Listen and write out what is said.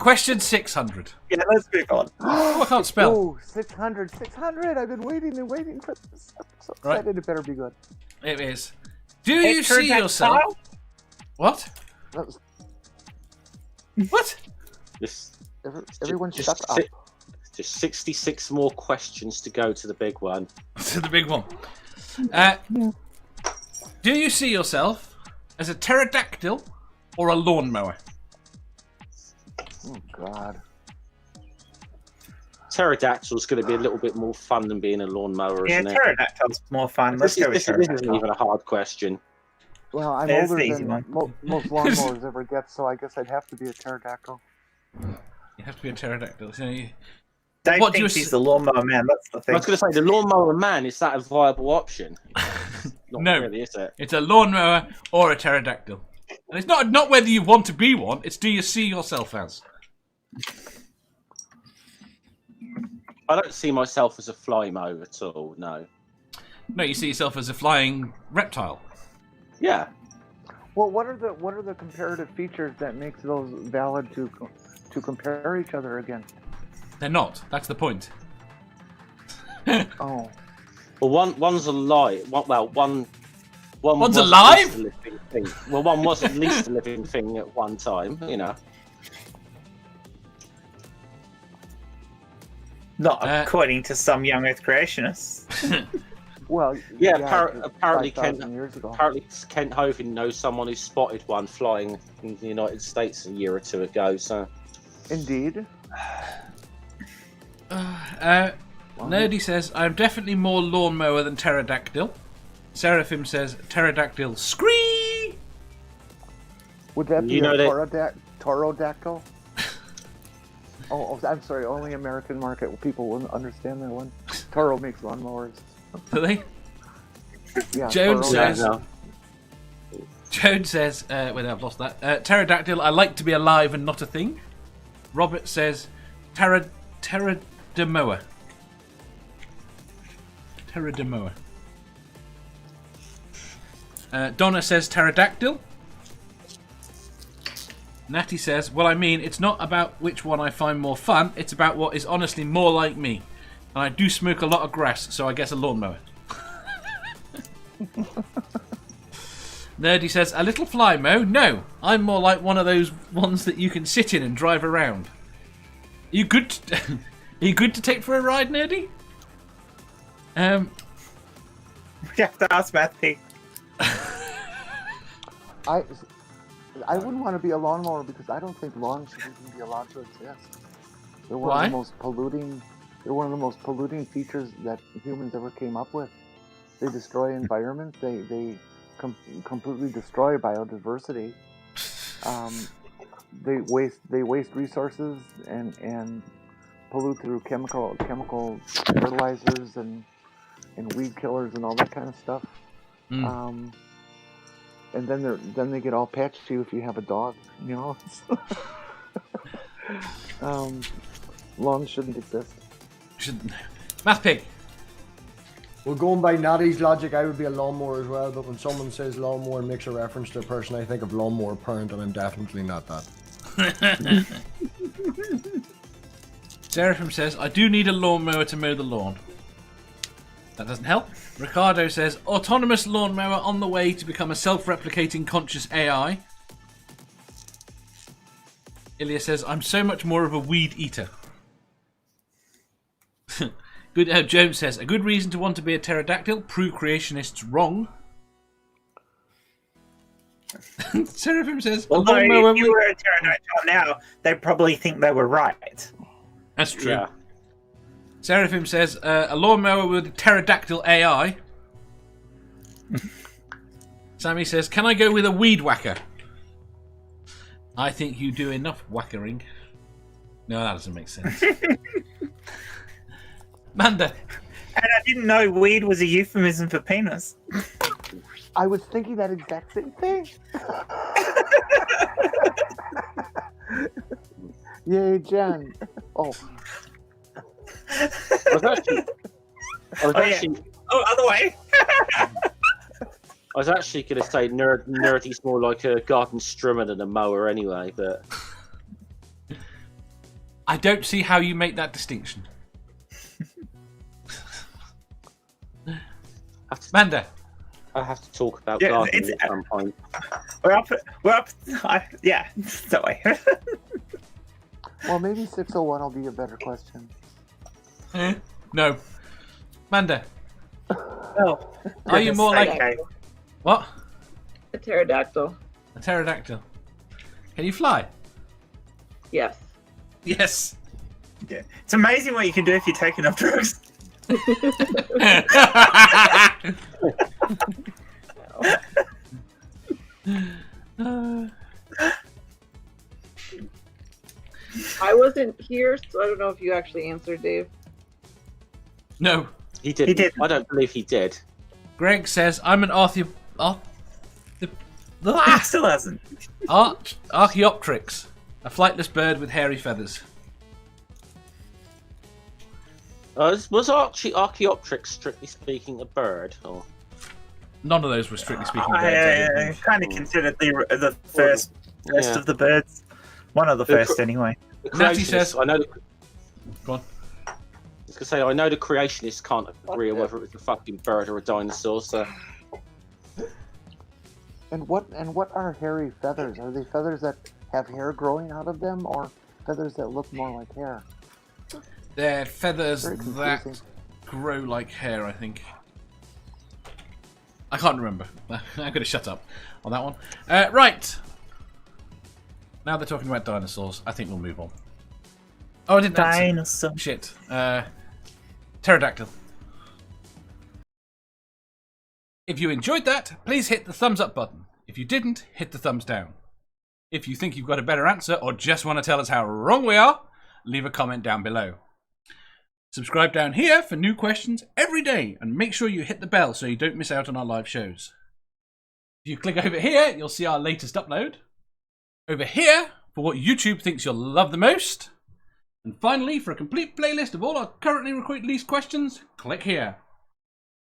Question 600. Yeah, let's move on. Oh, I can't spell. Oh, 600. I've been waiting and waiting for this. I'm so excited. Right. It better be good. It is. Do you see Pterodactyl? yourself? What? That was- What? Everyone just shut up. Just 66 more questions to go to the big one. To the big one. Do you see yourself as a pterodactyl or a lawnmower? Oh, God. Pterodactyl's going to be a little bit more fun than being a lawnmower, Yeah, isn't it? pterodactyl's more fun. Let's go with This isn't pterodactyl. even a hard question. Well, I'm There's older the easy than one. most lawnmowers ever get, so I guess I'd have to be a pterodactyl. You have to be a pterodactyl. So Dave What do you thinks he's the lawnmower man. That's the I thing. was going to say, the lawnmower man, is that a viable option? Not No. really, is it? It's a lawnmower or a pterodactyl. And it's not whether you want to be one, it's do you see yourself as? I don't see myself as a fly mower at all, no. No, you see yourself as a flying reptile. Yeah. Well, what are the comparative features that makes those valid to compare each other against? They're not. That's the point. Oh, Well, one's alive. One's One's was alive? at least a living thing. Well, one was at least a living thing at one time, you know. Not according to some young Earth creationists. well, Yeah, apparently 5,000 years ago. Apparently Kent Hovind knows someone who spotted one flying in the United States a year or two ago, so... Indeed. Nerdy says, I'm definitely more lawnmower than pterodactyl. Seraphim says, pterodactyl scree! Would that be You know a that- pterodactyl? Oh, I'm sorry. Only American market people wouldn't understand that one. Toro makes lawnmowers. Do they? Yeah. Jones Toro. says- Jones says, wait, I've lost that. Pterodactyl, I like to be alive and not a thing. Robert says, pterodamoa. Pterodamoa. Donna says pterodactyl. Natty says, well, I mean, it's not about which one I find more fun, it's about what is honestly more like me. And I do smoke a lot of grass, so I guess a lawnmower. Nerdy says, a little fly mo? No, I'm more like one of those ones that you can sit in and drive around. Are you good to, are you good to take for a ride, Nerdy? We have to ask Matthew. I wouldn't want to be a lawnmower because I don't think lawns should even be allowed to exist. They're one Why? of the most polluting. They're one of the most polluting features that humans ever came up with. They destroy environments. They completely destroy biodiversity. They waste resources and pollute through chemical fertilizers and weed killers and all that kind of stuff. And then they get all patchy if you have a dog, you know. Lawns shouldn't exist. Math Pig. Well, going by Natty's logic, I would be a lawnmower as well, but when someone says lawnmower and makes a reference to a person, I think of lawnmower parent, and I'm definitely not that. Seraphim says, I do need a lawnmower to mow the lawn. That doesn't help. Ricardo says, autonomous lawnmower on the way to become a self-replicating conscious AI. Ilya says, I'm so much more of a weed eater. Good. Jones says, a good reason to want to be a pterodactyl. Prove creationists wrong. Seraphim says, a Although lawnmower if you were a pterodactyl now, they'd probably think they were right. That's true. Yeah. Seraphim says, a lawnmower with a pterodactyl AI. Sammy says, can I go with a weed whacker? I think you do enough whackering. No, that doesn't make sense. Manda. And I didn't know weed was a euphemism for penis. I was thinking that exact same thing. Yay, Jen. Oh. I was actually other way. I was actually going to say nerdy's more like a garden strummer than a mower anyway, but... I don't see how you make that distinction. Manda. I have to talk about Yeah, gardening at some point. We're up. Yeah, that way. Well, maybe 601 will be a better question. No. Manda. Oh, Are you more like... okay. What? A pterodactyl. A pterodactyl. Can you fly? Yes. Yes. Yeah. It's amazing what you can do if you take enough drugs. I wasn't here, so I don't know if you actually answered, Dave. No. He didn't. He didn't. I don't believe he did. Greg says, I'm an He still hasn't. Archaeopteryx. A flightless bird with hairy feathers. Was Archaeopteryx, strictly speaking, a bird? Or... None of those were strictly speaking birds. I kind of considered the first Yeah. of the birds. One of the first, anyway. The Natty creationists, says- I know. Go on. I was gonna say, I know the creationists can't agree on whether it was a fucking bird or a dinosaur. So And what are hairy feathers? Are they feathers that have hair growing out of them, or feathers that look more like hair? They're feathers Very that confusing. grow like hair, I think. I can't remember. I'm going to shut up on that one. Right. Now they're talking about dinosaurs. I think we'll move on. Oh, I didn't answer. Dinosaur. Shit. Pterodactyl. If you enjoyed that, please hit the thumbs up button. If you didn't, hit the thumbs down. If you think you've got a better answer or just want to tell us how wrong we are, leave a comment down below. Subscribe down here for new questions every day and make sure you hit the bell so you don't miss out on our live shows. If you click over here, you'll see our latest upload. Over here, for what YouTube thinks you'll love the most. And finally, for a complete playlist of all our currently released questions, click here.